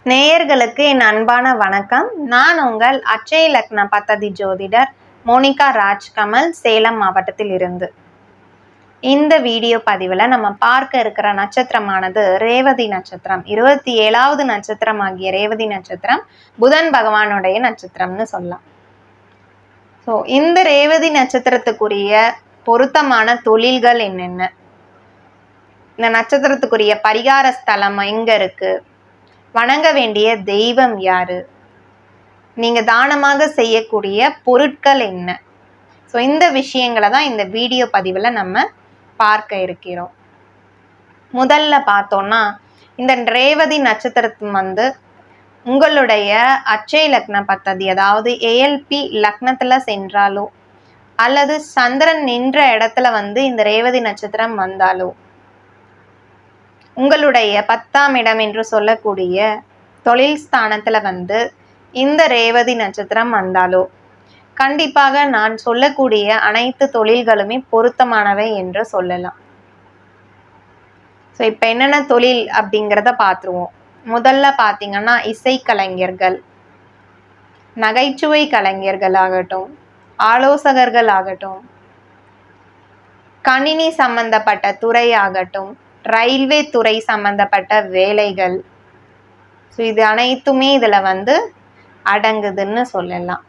நேயர்களுக்கு என் அன்பான வணக்கம். நான் உங்கள் அட்சய லக்ன பத்ததி ஜோதிடர் மோனிகா ராஜ்கமல், சேலம் மாவட்டத்தில் இருந்து. இந்த வீடியோ பதிவில் நம்ம பார்க்க இருக்கிற நட்சத்திரமானது ரேவதி நட்சத்திரம். 27வது நட்சத்திரம் ஆகிய ரேவதி நட்சத்திரம் புதன் பகவானுடைய நட்சத்திரம்னு சொல்லலாம். ஸோ இந்த ரேவதி நட்சத்திரத்துக்குரிய பொருத்தமான தொழில்கள் என்னென்ன, இந்த நட்சத்திரத்துக்குரிய பரிகார ஸ்தலம் எங்க இருக்கு, வணங்க வேண்டிய தெய்வம் யாரு, நீங்க தானமாக செய்யக்கூடிய பொருட்கள் என்ன, ஸோ இந்த விஷயங்களை தான் இந்த வீடியோ பதிவில் நம்ம பார்க்க இருக்கிறோம். முதல்ல பார்த்தோம்னா, இந்த ரேவதி நட்சத்திரத்து உங்களுடைய அட்சய லக்ன பத்ததி, அதாவது ஏஎல்பி லக்னத்துல சென்றாலோ அல்லது சந்திரன் நின்ற இடத்துல இந்த ரேவதி நட்சத்திரம் வந்தாலோ, உங்களுடைய 10ஆம் இடம் என்று சொல்லக்கூடிய தொழில் ஸ்தானத்துல இந்த ரேவதி நட்சத்திரம் வந்தாலோ கண்டிப்பாக நான் சொல்லக்கூடிய அனைத்து தொழில்களுமே பொருத்தமானவை என்று சொல்லலாம். ஸோ இப்போ என்னென்ன தொழில் அப்படிங்கிறத பார்த்துருவோம். முதல்ல பார்த்தீங்கன்னா, இசைக்கலைஞர்கள், நகைச்சுவை கலைஞர்கள் ஆகட்டும், ஆலோசகர்கள் ஆகட்டும், கணினி சம்பந்தப்பட்ட துறை ஆகட்டும், ரயில்வே துறை சம்பந்தப்பட்ட வேலைகள், ஸோ இது அனைத்துமே இதில் அடங்குதுன்னு சொல்லலாம்.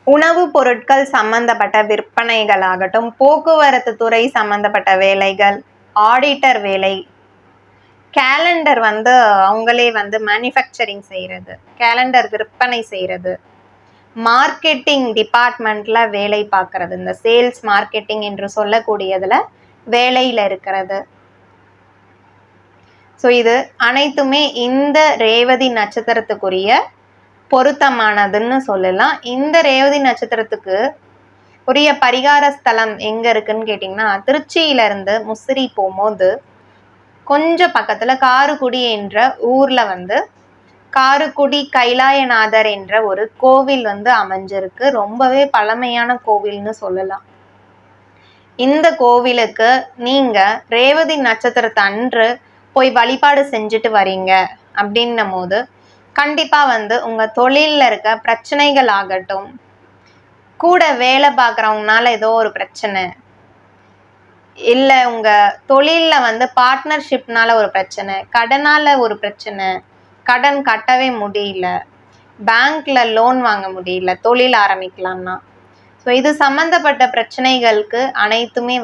உணவுப் பொருட்கள் சம்பந்தப்பட்ட விற்பனைகள் ஆகட்டும், போக்குவரத்து துறை சம்பந்தப்பட்ட வேலைகள், ஆடிட்டர் வேலை, கேலண்டர் அவங்களே மேனுஃபேக்சரிங் செய்கிறது, கேலண்டர் விற்பனை செய்கிறது, மார்க்கெட்டிங் டிபார்ட்மெண்ட்ல வேலை பார்க்கறது, இந்த சேல்ஸ் மார்க்கெட்டிங் என்று சொல்லக்கூடியதுல வேலையில இருக்கிறது. ஸோ இது அனைத்துமே இந்த ரேவதி நட்சத்திரத்துக்குரிய பொருத்தமானதுன்னு சொல்லலாம். இந்த ரேவதி நட்சத்திரத்துக்கு உரிய பரிகார ஸ்தலம் எங்க இருக்குன்னு கேட்டிங்கன்னா, திருச்சியில இருந்து முசிறி போகும்போது கொஞ்சம் பக்கத்துல காருக்குடி என்ற ஊர்ல காருக்குடி கைலாயநாதர் என்ற ஒரு கோவில் அமைஞ்சிருக்கு. ரொம்பவே பழமையான கோவில்னு சொல்லலாம். இந்த கோவிலுக்கு நீங்க ரேவதி நட்சத்திரத்தை அன்று போய் வழிபாடு செஞ்சுட்டு வரீங்க அப்படின்னும் போது கண்டிப்பா உங்க தொழில்ல இருக்க பிரச்சனைகள் ஆகட்டும், கூட வேலை பார்க்குறவங்கனால ஏதோ ஒரு பிரச்சனை, இல்ல உங்க தொழில்ல பார்ட்னர்ஷிப்னால ஒரு பிரச்சனை, கடனால ஒரு பிரச்சனை, கடன் கட்டவே முடியல, பேங்க்ல லோன் வாங்க முடியல, தொழில் ஆரம்பிக்கலாம்னா, ஸோ இது சம்பந்தப்பட்ட பிரச்சனைகளுக்கு அனைத்துமே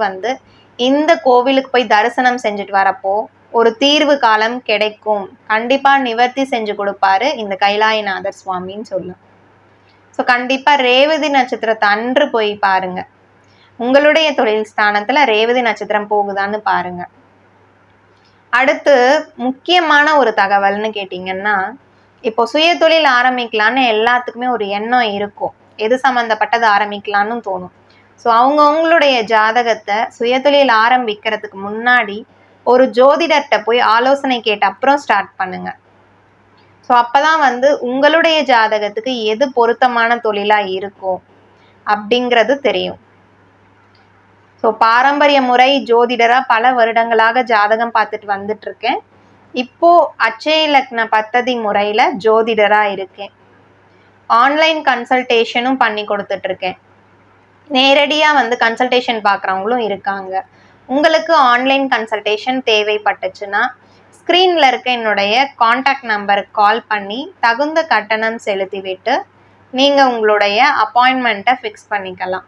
இந்த கோவிலுக்கு போய் தரிசனம் செஞ்சுட்டு வரப்போ ஒரு தீர்வு காலம் கிடைக்கும். கண்டிப்பா நிவர்த்தி செஞ்சு கொடுப்பாரு இந்த கைலாயநாதர் சுவாமின்னு சொல்லும். ஸோ கண்டிப்பா ரேவதி நட்சத்திரத்தை அன்று போய் பாருங்க. உங்களுடைய தொழில் ஸ்தானத்துல ரேவதி நட்சத்திரம் போகுதான்னு பாருங்க. அடுத்து முக்கியமான ஒரு தகவல்னு கேட்டீங்கன்னா, இப்போ சுய தொழில் ஆரம்பிக்கலான்னு எல்லாத்துக்குமே ஒரு எண்ணம் இருக்கும். எது சம்மந்தப்பட்டது ஆரம்பிக்கலான்னு தோணும். ஸோ அவங்களுடைய ஜாதகத்தை சுயதொழில் ஆரம்பிக்கிறதுக்கு முன்னாடி ஒரு ஜோதிடர்கிட்ட போய் ஆலோசனை கேட்ட அப்புறம் ஸ்டார்ட் பண்ணுங்க. ஸோ அப்பதான் உங்களுடைய ஜாதகத்துக்கு எது பொருத்தமான தொழிலா இருக்கும் அப்படிங்கிறது தெரியும். ஸோ பாரம்பரிய முறை ஜோதிடரா பல வருடங்களாக ஜாதகம் பார்த்துட்டு வந்துட்டு இருக்கேன். இப்போ அட்சய லக்ன பத்ததி முறையில ஜோதிடரா இருக்கேன். ஆன்லைன் கன்சல்டேஷனும் பண்ணி கொடுத்துட்டு இருக்கேன். நேரடியா கன்சல்டேஷன் பார்க்குறவங்களும் இருக்காங்க. உங்களுக்கு ஆன்லைன் கன்சல்டேஷன் தேவைப்பட்டுச்சுன்னா ஸ்க்ரீன்ல இருக்க என்னுடைய காண்டாக்ட் நம்பருக்கு கால் பண்ணி தகுந்த கட்டணம் செலுத்திவிட்டு நீங்க உங்களுடைய அப்பாயின்மெண்ட்டை ஃபிக்ஸ் பண்ணிக்கலாம்.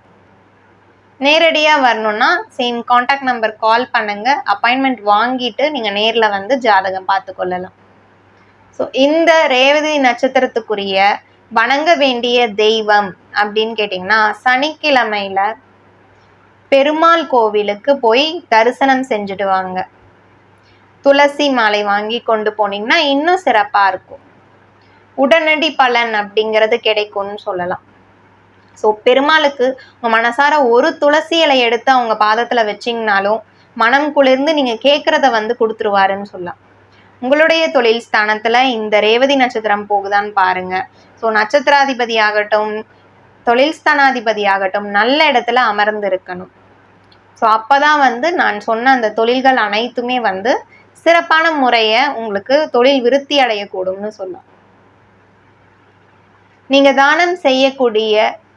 நேரடியாக வரணும்னா சேம் காண்டாக்ட் நம்பர் கால் பண்ணுங்க, அப்பாயின்மெண்ட் வாங்கிட்டு நீங்க நேரில் ஜாதகம் பார்த்து கொள்ளலாம். ஸோ இந்த ரேவதி நட்சத்திரத்துக்குரிய வணங்க வேண்டிய தெய்வம் அப்படின்னு கேட்டிங்கன்னா, சனிக்கிழமையில பெருமாள் கோவிலுக்கு போய் தரிசனம் செஞ்சுட்டு வாங்க. துளசி மாலை வாங்கி கொண்டு போனீங்கன்னா இன்னும் சிறப்பாக இருக்கும். உடனடி பலன் அப்படிங்கிறது கிடைக்கும்னு சொல்லலாம். ஸோ பெருமாளுக்கு உங்கள் மனசார ஒரு துளசி இலை எடுத்து அவங்க பாதத்தில் வச்சிங்கனாலும் மனம் குளிர்ந்து நீங்கள் கேட்குறத கொடுத்துருவாருன்னு சொல்லலாம். உங்களுடைய தொழில் ஸ்தானத்துல இந்த ரேவதி நட்சத்திரம் போகுதான்னு பாருங்க. ஸோ நட்சத்திராதிபதி ஆகட்டும், தொழில் ஸ்தானாதிபதி ஆகட்டும் நல்ல இடத்துல அமர்ந்து இருக்கணும். ஸோ அப்பதான் நான் சொன்ன அந்த தொழில்கள் அனைத்துமே சிறப்பான முறைய உங்களுக்கு தொழில் விருத்தி அடையக்கூடும்னு சொல்லலாம். நீங்க தானம் செய்யக்கூடிய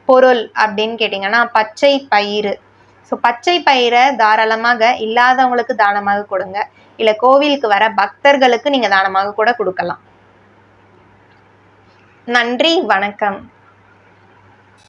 பொருள் அப்படின்னு கேட்டீங்கன்னா பச்சை பயிறு. ஸோ பச்சை பயிரை தாராளமாக இல்லாதவங்களுக்கு தானமாக கொடுங்க. இல்ல கோவிலுக்கு வர பக்தர்களுக்கு நீங்க தானமாக கூட கொடுக்கலாம். நன்றி, வணக்கம்.